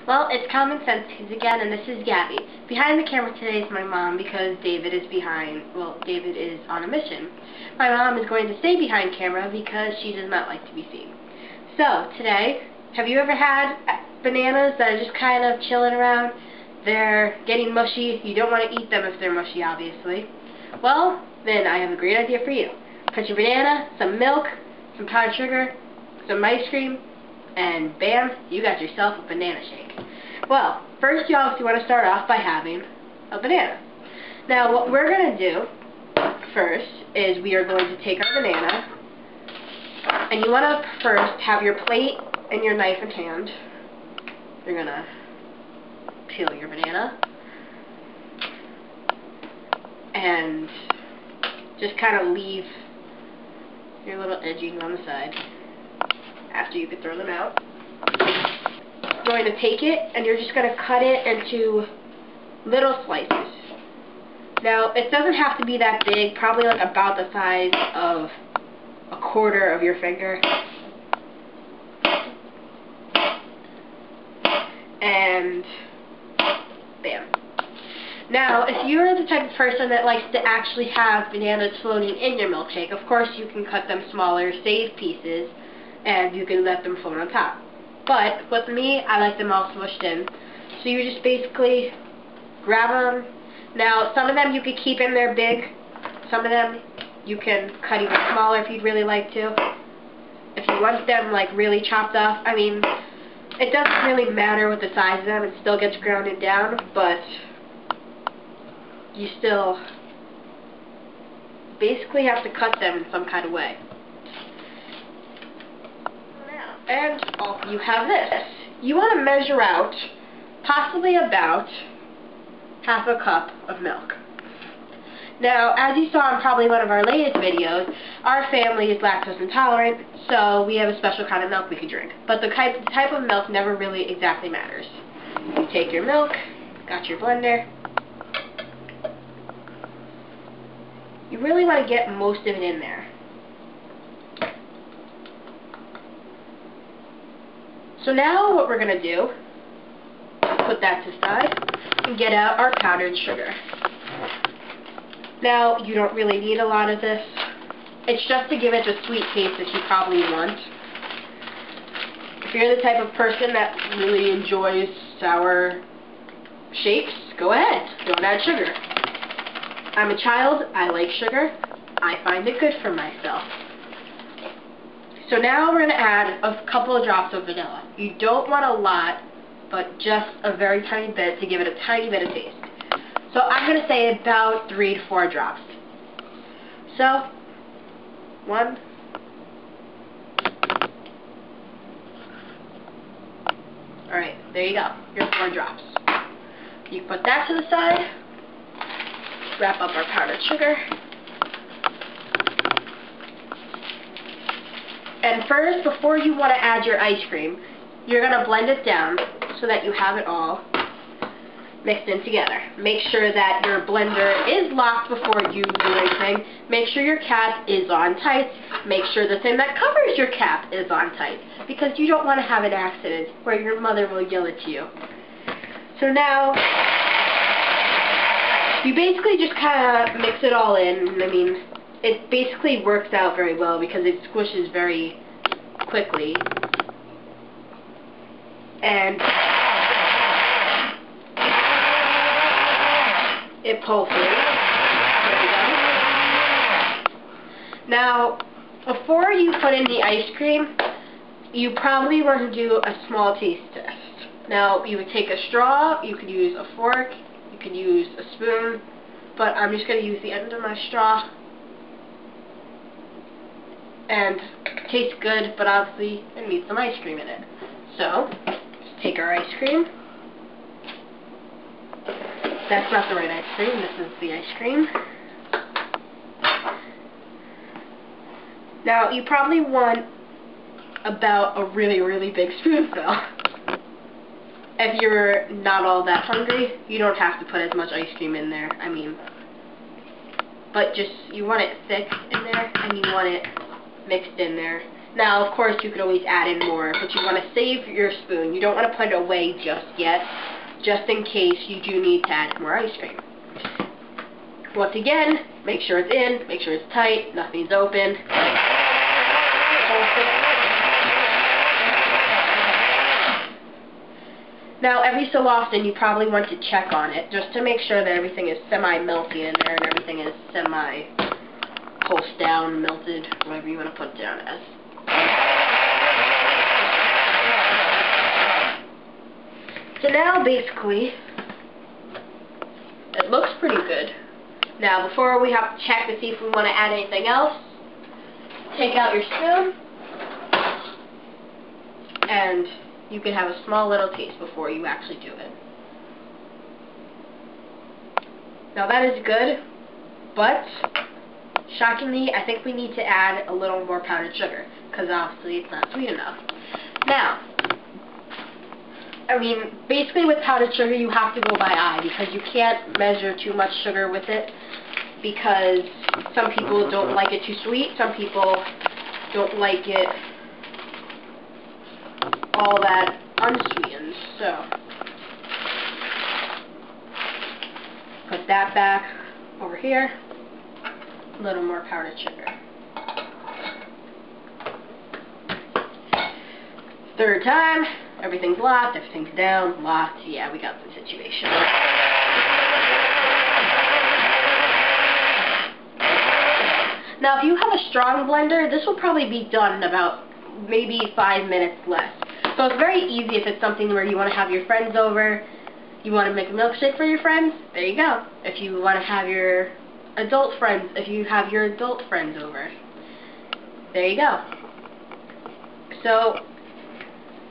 Well, it's Common Sense again, and this is Gabby. Behind the camera today is my mom because David is David is on a mission. My mom is going to stay behind camera because she does not like to be seen. So, today, have you ever had bananas that are just kind of chilling around? They're getting mushy. You don't want to eat them if they're mushy, obviously. Well, then I have a great idea for you. Put your banana, some milk, some powdered sugar, some ice cream, and bam, you got yourself a banana shake. Well, first you obviously want to start off by having a banana. Now what we're going to do first is we are going to take our banana, and you want to first have your plate and your knife in hand. You're going to peel your banana and just kind of leave your little edging on the side after you could throw them out. You're going to take it and you're just going to cut it into little slices. Now, it doesn't have to be that big, probably like about the size of a quarter of your finger. And bam. Now, if you're the type of person that likes to actually have bananas floating in your milkshake, of course you can cut them smaller, save pieces, and you can let them float on top. But with me, I like them all smushed in. So you just basically grab them. Now, some of them you could keep in there big. Some of them you can cut even smaller if you'd really like to. If you want them like really chopped off, I mean, it doesn't really matter what the size of them. It still gets grounded down, but you still basically have to cut them in some kind of way. And you have this. You want to measure out possibly about half a cup of milk. Now, as you saw in probably one of our latest videos, our family is lactose intolerant, so we have a special kind of milk we can drink. But the type of milk never really exactly matters. You take your milk, got your blender. You really want to get most of it in there. So now what we're going to do, put that to the side, and get out our powdered sugar. Now, you don't really need a lot of this. It's just to give it the sweet taste that you probably want. If you're the type of person that really enjoys sour shakes, go ahead. Don't add sugar. I'm a child. I like sugar. I find it good for myself. So now we're going to add a couple of drops of vanilla. You don't want a lot, but just a very tiny bit to give it a tiny bit of taste. So I'm going to say about 3 to 4 drops. So, 1. Alright, there you go. Your 4 drops. You put that to the side. Wrap up our powdered sugar. And first, before you want to add your ice cream, you're going to blend it down so that you have it all mixed in together. Make sure that your blender is locked before you do anything. Make sure your cap is on tight. Make sure the thing that covers your cap is on tight, because you don't want to have an accident where your mother will yell at you. So now, you basically just kind of mix it all in. I mean, it basically works out very well because it squishes very quickly. And it pulses. There we go. Now, before you put in the ice cream, you probably want to do a small taste test. Now, you would take a straw, you could use a fork, you could use a spoon, but I'm just going to use the end of my straw. And it tastes good, but obviously it needs some ice cream in it. So, just take our ice cream. That's not the right ice cream, this is the ice cream. Now, you probably want about a really, really big spoonful. If you're not all that hungry, you don't have to put as much ice cream in there. I mean, but just, you want it thick in there, and you want it mixed in there. Now, of course, you could always add in more, but you want to save your spoon. You don't want to put it away just yet, just in case you do need to add more ice cream. Once again, make sure it's in, make sure it's tight, nothing's open. Now, every so often, you probably want to check on it, just to make sure that everything is semi-melty in there and everything is semi-pulsed down, melted, whatever you want to put it down as. So now, basically, it looks pretty good. Now, before we have to check to see if we want to add anything else, take out your spoon, and you can have a small little taste before you actually do it. Now that is good, but shockingly, I think we need to add a little more powdered sugar, because obviously it's not sweet enough. Now, I mean, basically with powdered sugar you have to go by eye, because you can't measure too much sugar with it, because some people don't like it too sweet, some people don't like it all that unsweetened. So put that back over here, a little more powdered sugar. Third time, everything's locked, everything's down, locked. Yeah, we got the situation. Now, if you have a strong blender, this will probably be done in about maybe 5 minutes less. So it's very easy if it's something where you want to have your friends over, you want to make a milkshake for your friends, there you go. If you want to have your adult friends, over, there you go. So,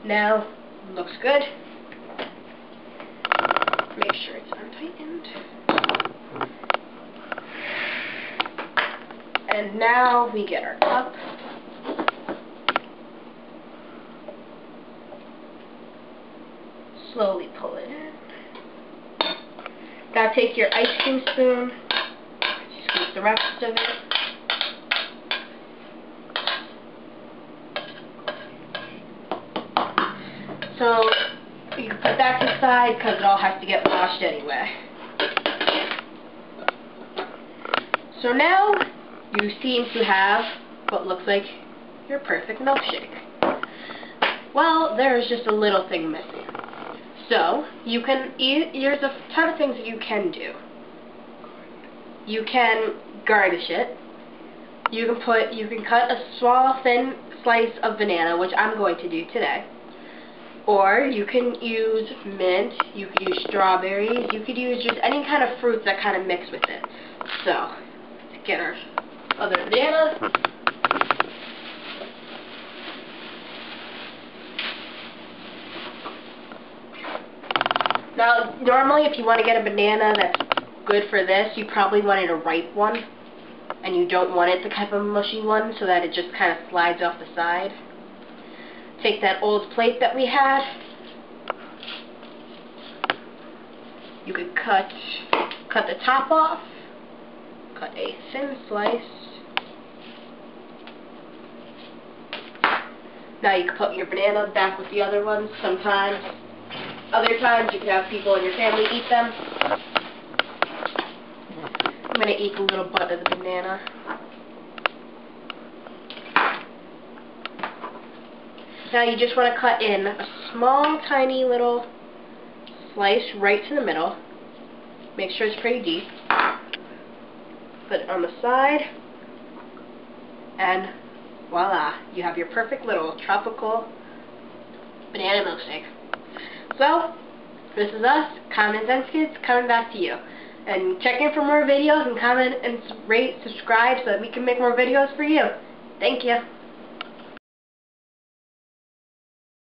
now, looks good. Make sure it's untightened. And now we get our cup. Slowly pull it in. Now take your ice cream spoon, scoop the rest of it. So you can put that to the side because it all has to get washed anyway. So now you seem to have what looks like your perfect milkshake. Well, there's just a little thing missing. So, you can eat, there's a ton of things that you can do. You can garnish it. You can cut a small, thin slice of banana, which I'm going to do today. Or you can use mint, you could use strawberries, you could use just any kind of fruits that kind of mix with it. So, let's get our other banana. Now, normally if you want to get a banana that's good for this, you probably wanted a ripe one, and you don't want it the type of mushy one so that it just kind of slides off the side. Take that old plate that we had. You could cut the top off, cut a thin slice. Now you can put your banana back with the other ones sometimes. Other times you can have people in your family eat them. I'm going to eat the little butt of the banana. Now you just want to cut in a small, tiny little slice right to the middle. Make sure it's pretty deep. Put it on the side. And voila, you have your perfect little tropical banana milkshake. So, this is us, Common Sense Kids, coming back to you. And check in for more videos and comment and rate, subscribe so that we can make more videos for you. Thank you.